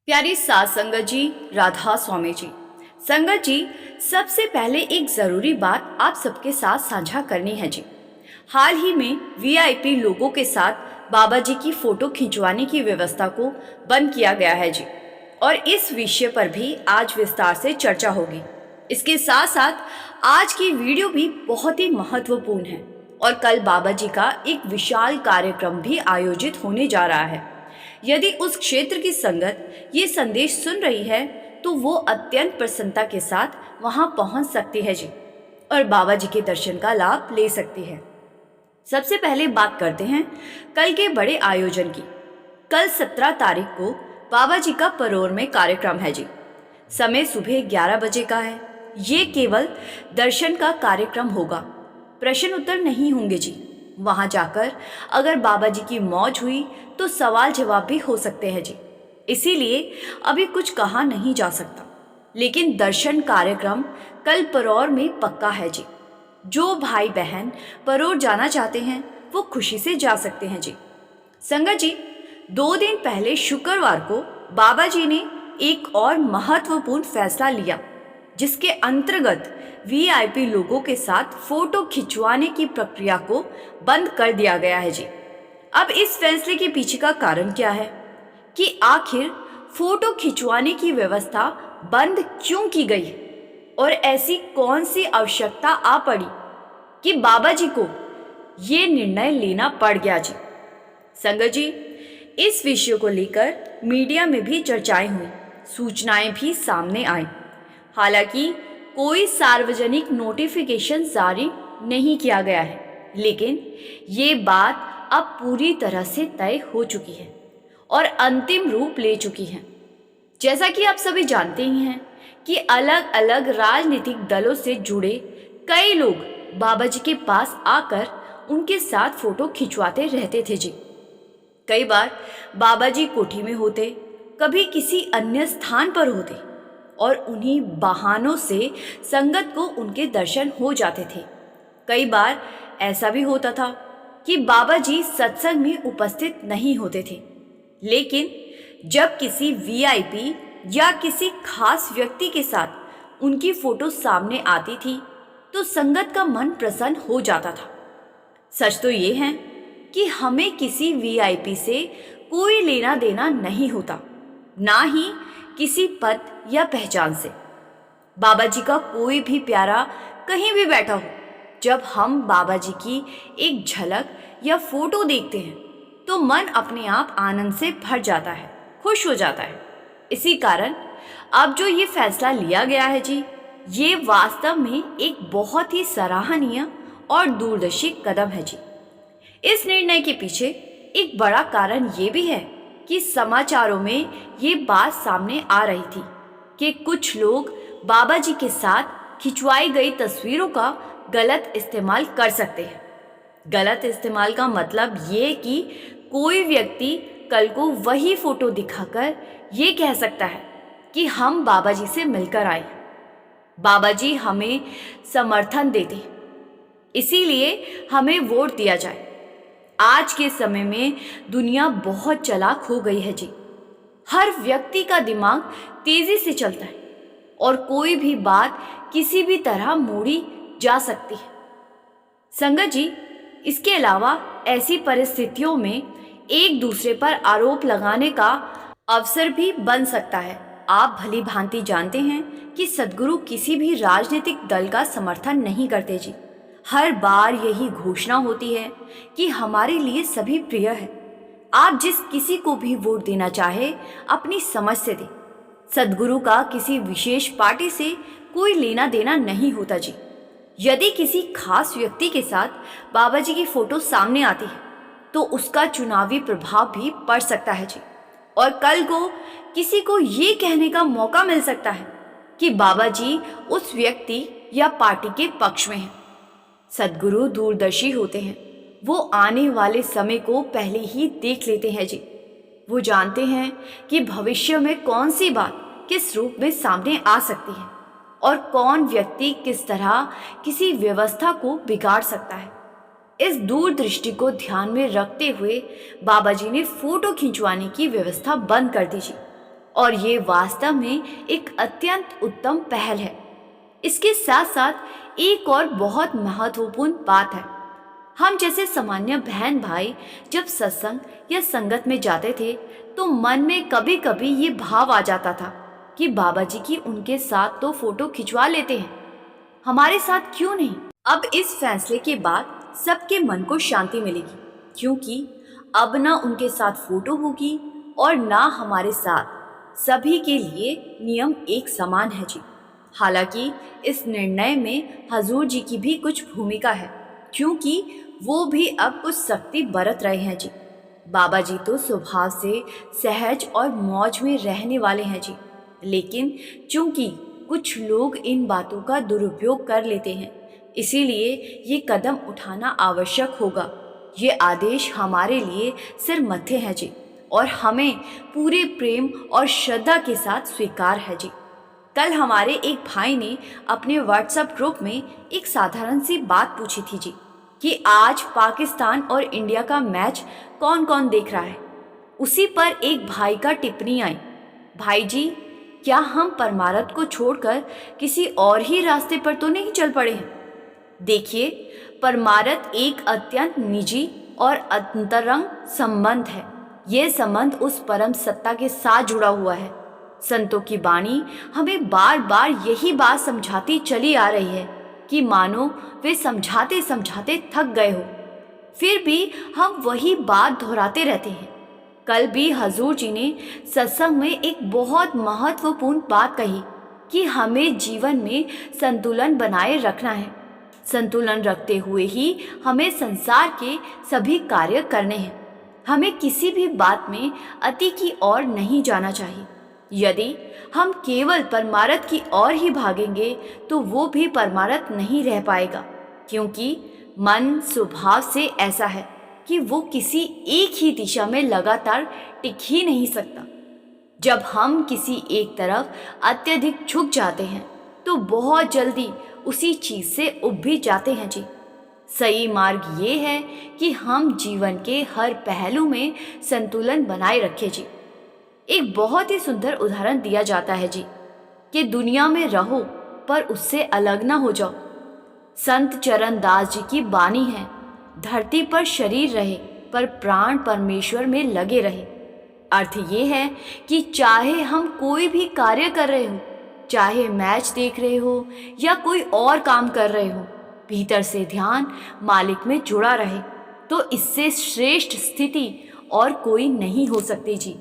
प्यारी सात संगत जी, राधा स्वामी जी। संगत जी, सबसे पहले एक ज़रूरी बात आप सबके साथ साझा करनी है जी। हाल ही में वीआईपी लोगों के साथ बाबा जी की फ़ोटो खिंचवाने की व्यवस्था को बंद किया गया है जी, और इस विषय पर भी आज विस्तार से चर्चा होगी। इसके साथ साथ आज की वीडियो भी बहुत ही महत्वपूर्ण है और कल बाबा जी का एक विशाल कार्यक्रम भी आयोजित होने जा रहा है। यदि उस क्षेत्र की संगत ये संदेश सुन रही है तो वो अत्यंत प्रसन्नता के साथ वहां पहुंच सकती है जी, और बाबा जी के दर्शन का लाभ ले सकती है। सबसे पहले बात करते हैं कल के बड़े आयोजन की। कल 17 तारीख को बाबा जी का परोर में कार्यक्रम है जी। समय सुबह 11 बजे का है। ये केवल दर्शन का कार्यक्रम होगा, प्रश्न उत्तर नहीं होंगे जी। वहां जाकर अगर बाबा जी की मौज हुई तो सवाल जवाब भी हो सकते हैं जी। इसीलिए अभी कुछ कहा नहीं जा सकता, लेकिन दर्शन कार्यक्रम कल परोर में पक्का है जी। जो भाई बहन परोर जाना चाहते हैं वो खुशी से जा सकते हैं जी। संगत जी, 2 दिन पहले शुक्रवार को बाबा जी ने एक और महत्वपूर्ण फैसला लिया, जिसके अंतर्गत वीआईपी लोगों के साथ फोटो खिंचवाने की प्रक्रिया को बंद कर दिया गया है जी। अब इस फैसले के पीछे का कारण क्या है कि आखिर फोटो खिंचवाने की व्यवस्था बंद क्यों की गई और ऐसी कौन सी आवश्यकता आ पड़ी कि बाबा जी को ये निर्णय लेना पड़ गया जी। संगत जी, इस विषय को लेकर मीडिया में भी चर्चाएं हुई, सूचनाएं भी सामने आई। हालांकि कोई सार्वजनिक नोटिफिकेशन जारी नहीं किया गया है, लेकिन ये बात अब पूरी तरह से तय हो चुकी है और अंतिम रूप ले चुकी है। जैसा कि आप सभी जानते ही हैं कि अलग अलग राजनीतिक दलों से जुड़े कई लोग बाबा जी के पास आकर उनके साथ फोटो खिंचवाते रहते थे जी। कई बार बाबा जी कोठी में होते, कभी किसी अन्य स्थान पर होते, और उन्हीं बहानों से संगत को उनके दर्शन हो जाते थे। कई बार ऐसा भी होता था कि बाबा जी सत्संग में उपस्थित नहीं होते थे, लेकिन जब किसी वीआईपी या किसी खास व्यक्ति के साथ उनकी फोटो सामने आती थी तो संगत का मन प्रसन्न हो जाता था। सच तो ये है कि हमें किसी वीआईपी से कोई लेना देना नहीं होता, ना ही किसी पद या पहचान से। बाबा जी का कोई भी प्यारा कहीं भी बैठा हो, जब हम बाबा जी की एक झलक या फोटो देखते हैं तो मन अपने आप आनंद से भर जाता है, खुश हो जाता है। इसी कारण अब जो ये फैसला लिया गया है जी, ये वास्तव में एक बहुत ही सराहनीय और दूरदर्शी कदम है जी। इस निर्णय के पीछे एक बड़ा कारण ये भी है कि समाचारों में ये बात सामने आ रही थी कि कुछ लोग बाबा जी के साथ खिंचवाई गई तस्वीरों का गलत इस्तेमाल कर सकते हैं। गलत इस्तेमाल का मतलब ये कि कोई व्यक्ति कल को वही फोटो दिखाकर ये कह सकता है कि हम बाबा जी से मिलकर आए, बाबा जी हमें समर्थन देते, इसीलिए हमें वोट दिया जाए। आज के समय में दुनिया बहुत चालाक हो गई है जी। हर व्यक्ति का दिमाग तेजी से चलता है और कोई भी बात किसी भी तरह मोड़ी जा सकती है। संगत जी, इसके अलावा ऐसी परिस्थितियों में एक दूसरे पर आरोप लगाने का अवसर भी बन सकता है। आप भली भांति जानते हैं कि सद्गुरु किसी भी राजनीतिक दल का समर्थन नहीं करते जी। हर बार यही घोषणा होती है कि हमारे लिए सभी प्रिय है। आप जिस किसी को भी वोट देना चाहे अपनी समझ से दें। सद्गुरु का किसी विशेष पार्टी से कोई लेना देना नहीं होता जी। यदि किसी खास व्यक्ति के साथ बाबा जी की फोटो सामने आती है तो उसका चुनावी प्रभाव भी पड़ सकता है जी, और कल को किसी को ये कहने का मौका मिल सकता है कि बाबा जी उस व्यक्ति या पार्टी के पक्ष में हैं। सद्गुरु दूरदर्शी होते हैं, वो आने वाले समय को पहले ही देख लेते हैं जी। वो जानते हैं कि भविष्य में कौन सी बात किस रूप में सामने आ सकती है और कौन व्यक्ति किस तरह किसी व्यवस्था को बिगाड़ सकता है। इस दूरदृष्टि को ध्यान में रखते हुए बाबा जी ने फोटो खिंचवाने की व्यवस्था बंद कर दी जी, और ये वास्तव में एक अत्यंत उत्तम पहल है। इसके साथ साथ एक और बहुत महत्वपूर्ण बात है। हम जैसे सामान्य बहन भाई जब सत्संग या संगत में जाते थे तो मन में कभी कभी ये भाव आ जाता था कि बाबा जी की उनके साथ तो फोटो खिंचवा लेते हैं, हमारे साथ क्यों नहीं। अब इस फैसले के बाद सबके मन को शांति मिलेगी, क्योंकि अब ना उनके साथ फोटो होगी और ना हमारे साथ। सभी के लिए नियम एक समान है जी। हालांकि इस निर्णय में हजूर जी की भी कुछ भूमिका है, क्योंकि वो भी अब कुछ सख्ती बरत रहे हैं जी। बाबा जी तो स्वभाव से सहज और मौज में रहने वाले हैं जी, लेकिन चूंकि कुछ लोग इन बातों का दुरुपयोग कर लेते हैं, इसीलिए ये कदम उठाना आवश्यक होगा। ये आदेश हमारे लिए सिर मत्थे है जी, और हमें पूरे प्रेम और श्रद्धा के साथ स्वीकार है जी। कल हमारे एक भाई ने अपने व्हाट्सएप ग्रुप में एक साधारण सी बात पूछी थी जी कि आज पाकिस्तान और इंडिया का मैच कौन कौन देख रहा है। उसी पर एक भाई का टिप्पणी आई, भाई जी क्या हम परमारथ को छोड़कर किसी और ही रास्ते पर तो नहीं चल पड़े हैं। देखिए, परमारथ एक अत्यंत निजी और अंतरंग संबंध है। यह संबंध उस परम सत्ता के साथ जुड़ा हुआ है। संतों की वाणी हमें बार बार यही बात समझाती चली आ रही है कि मानो वे समझाते समझाते थक गए हो, फिर भी हम वही बात दोहराते रहते हैं। कल भी हजूर जी ने सत्संग में एक बहुत महत्वपूर्ण बात कही कि हमें जीवन में संतुलन बनाए रखना है। संतुलन रखते हुए ही हमें संसार के सभी कार्य करने हैं। हमें किसी भी बात में अति की ओर नहीं जाना चाहिए। यदि हम केवल परमारथ की ओर ही भागेंगे तो वो भी परमारथ नहीं रह पाएगा, क्योंकि मन स्वभाव से ऐसा है कि वो किसी एक ही दिशा में लगातार टिक ही नहीं सकता। जब हम किसी एक तरफ अत्यधिक झुक जाते हैं तो बहुत जल्दी उसी चीज से उब भी जाते हैं जी। सही मार्ग ये है कि हम जीवन के हर पहलू में संतुलन बनाए रखें जी। एक बहुत ही सुंदर उदाहरण दिया जाता है जी कि दुनिया में रहो पर उससे अलग ना हो जाओ। संत चरण दास जी की बानी है, धरती पर शरीर रहे पर प्राण परमेश्वर में लगे रहे। अर्थ ये है कि चाहे हम कोई भी कार्य कर रहे हो, चाहे मैच देख रहे हो या कोई और काम कर रहे हो, भीतर से ध्यान मालिक में जुड़ा रहे, तो इससे श्रेष्ठ स्थिति और कोई नहीं हो सकती जी।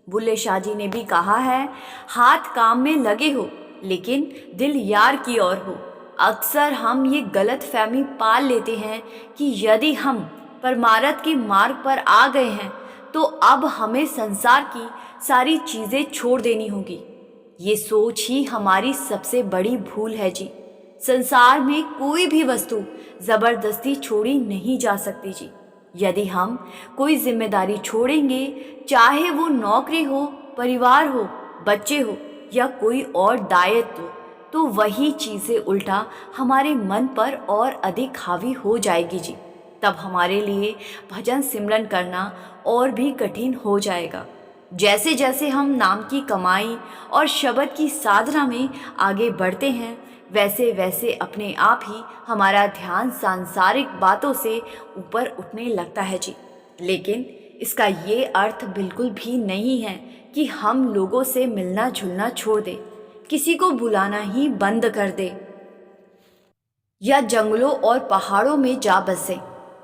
बुल्ले शाह जी ने भी कहा है, हाथ काम में लगे हो लेकिन दिल यार की ओर हो। अक्सर हम ये गलत फहमी पाल लेते हैं कि यदि हम परमारथ के मार्ग पर आ गए हैं तो अब हमें संसार की सारी चीज़ें छोड़ देनी होगी। ये सोच ही हमारी सबसे बड़ी भूल है जी। संसार में कोई भी वस्तु ज़बरदस्ती छोड़ी नहीं जा सकती जी। यदि हम कोई जिम्मेदारी छोड़ेंगे, चाहे वो नौकरी हो, परिवार हो, बच्चे हो या कोई और दायित्व, तो वही चीज़ें उल्टा हमारे मन पर और अधिक हावी हो जाएगी जी। तब हमारे लिए भजन सिमरन करना और भी कठिन हो जाएगा। जैसे जैसे हम नाम की कमाई और शब्द की साधना में आगे बढ़ते हैं, वैसे वैसे अपने आप ही हमारा ध्यान सांसारिक बातों से ऊपर उठने लगता है जी। लेकिन इसका ये अर्थ बिल्कुल भी नहीं है कि हम लोगों से मिलना जुलना छोड़ दें, किसी को बुलाना ही बंद कर दें या जंगलों और पहाड़ों में जा बसें।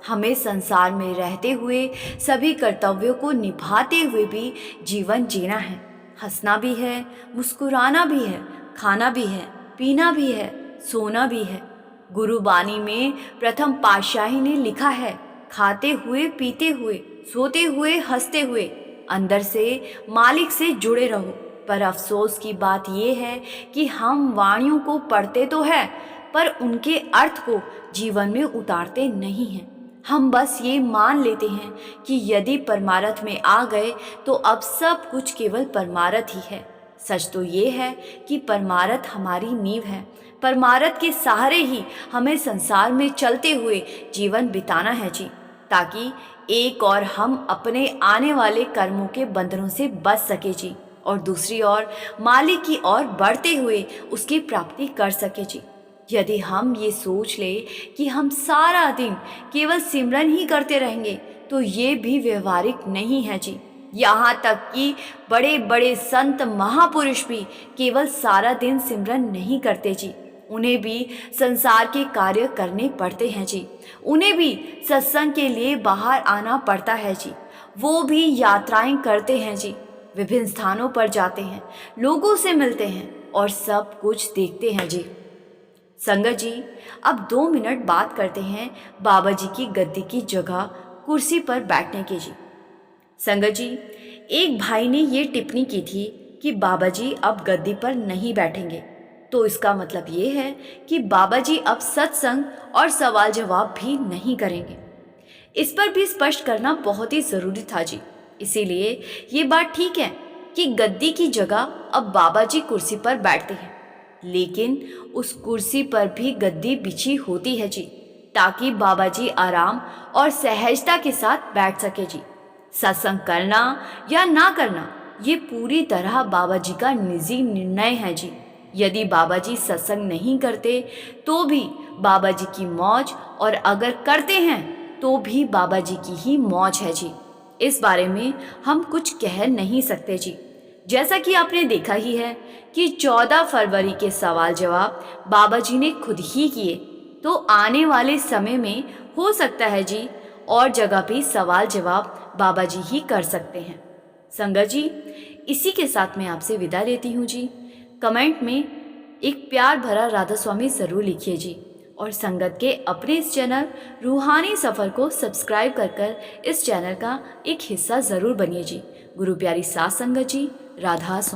हमें संसार में रहते हुए सभी कर्तव्यों को निभाते हुए भी जीवन जीना है। हंसना भी है, मुस्कुराना भी है, खाना भी है, पीना भी है, सोना भी है। गुरुबानी में प्रथम पातशाही ने लिखा है, खाते हुए, पीते हुए, सोते हुए, हंसते हुए अंदर से मालिक से जुड़े रहो। पर अफसोस की बात यह है कि हम वाणियों को पढ़ते तो है पर उनके अर्थ को जीवन में उतारते नहीं हैं। हम बस ये मान लेते हैं कि यदि परमारथ में आ गए तो अब सब कुछ केवल परमारथ ही है। सच तो ये है कि परमारथ हमारी नींव है। परमारथ के सहारे ही हमें संसार में चलते हुए जीवन बिताना है जी, ताकि एक और हम अपने आने वाले कर्मों के बंधनों से बच सके जी। और दूसरी ओर मालिक की ओर बढ़ते हुए उसकी प्राप्ति कर सके जी। यदि हम ये सोच ले कि हम सारा दिन केवल सिमरन ही करते रहेंगे तो ये भी व्यवहारिक नहीं है जी। यहाँ तक कि बड़े बड़े संत महापुरुष भी केवल सारा दिन सिमरन नहीं करते जी। उन्हें भी संसार के कार्य करने पड़ते हैं जी। उन्हें भी सत्संग के लिए बाहर आना पड़ता है जी। वो भी यात्राएं करते हैं जी, विभिन्न स्थानों पर जाते हैं, लोगों से मिलते हैं और सब कुछ देखते हैं जी। संगत जी, अब 2 मिनट बात करते हैं बाबा जी की गद्दी की जगह कुर्सी पर बैठने की जी। संगत जी, एक भाई ने ये टिप्पणी की थी कि बाबा जी अब गद्दी पर नहीं बैठेंगे, तो इसका मतलब ये है कि बाबा जी अब सत्संग और सवाल जवाब भी नहीं करेंगे। इस पर भी स्पष्ट करना बहुत ही ज़रूरी था जी। इसीलिए ये बात ठीक है कि गद्दी की जगह अब बाबा जी कुर्सी पर बैठते हैं, लेकिन उस कुर्सी पर भी गद्दी बिछी होती है जी, ताकि बाबा जी आराम और सहजता के साथ बैठ सके जी। सत्संग करना या ना करना ये पूरी तरह बाबा जी का निजी निर्णय है जी। यदि बाबा जी सत्संग नहीं करते तो भी बाबा जी की मौज, और अगर करते हैं तो भी बाबा जी की ही मौज है जी। इस बारे में हम कुछ कह नहीं सकते जी। जैसा कि आपने देखा ही है कि 14 फरवरी के सवाल जवाब बाबा जी ने खुद ही किए, तो आने वाले समय में हो सकता है जी और जगह भी सवाल जवाब बाबा जी ही कर सकते हैं। संगत जी, इसी के साथ मैं आपसे विदा लेती हूँ जी। कमेंट में एक प्यार भरा राधा स्वामी ज़रूर लिखिए जी, और संगत के अपने इस चैनल रूहानी सफ़र को सब्सक्राइब कर इस चैनल का एक हिस्सा ज़रूर बनिए जी। गुरु प्यारी साथ संगत जी, राधा स्वामी।